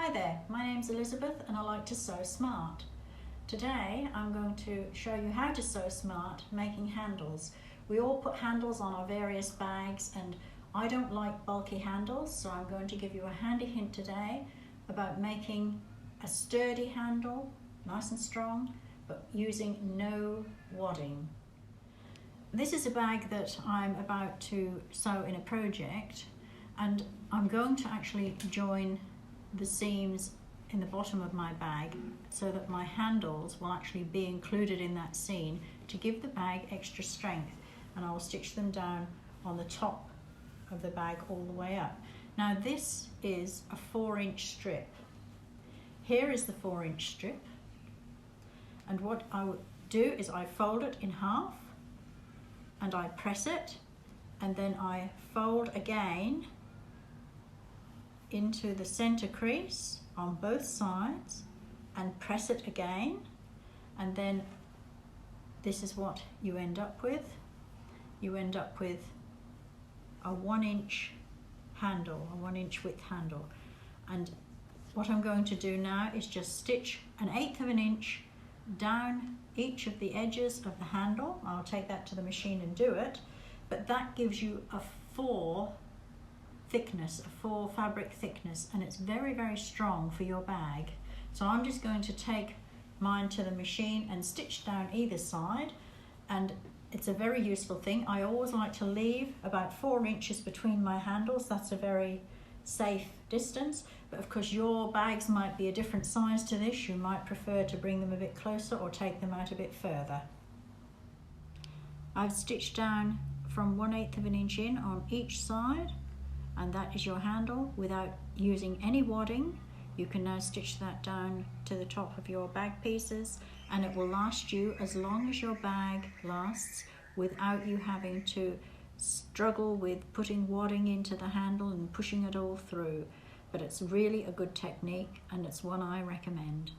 Hi there, my name's Elizabeth and I like to sew smart. Today I'm going to show you how to sew smart making handles. We all put handles on our various bags and I don't like bulky handles, so I'm going to give you a handy hint today about making a sturdy handle, nice and strong, but using no wadding. This is a bag that I'm about to sew in a project, and I'm going to actually join the seams in the bottom of my bag so that my handles will actually be included in that seam to give the bag extra strength, and I will stitch them down on the top of the bag all the way up. Now this is a 4-inch strip. Here is the 4-inch strip, and what I would do is I fold it in half and I press it, and then I fold again into the center crease on both sides and press it again, and then this is what you end up with. You end up with a 1-inch handle, a 1-inch width handle. And what I'm going to do now is just stitch 1/8 of an inch down each of the edges of the handle. I'll take that to the machine and do it, but that gives you a 4 fabric thickness, and it's very, very strong for your bag. So I'm just going to take mine to the machine and stitch down either side, and it's a very useful thing. I always like to leave about 4 inches between my handles. That's a very safe distance, but of course your bags might be a different size to this. You might prefer to bring them a bit closer or take them out a bit further. I've stitched down from 1/8 of an inch in on each side, and that is your handle without using any wadding. You can now stitch that down to the top of your bag pieces, and it will last you as long as your bag lasts without you having to struggle with putting wadding into the handle and pushing it all through. But it's really a good technique, and it's one I recommend.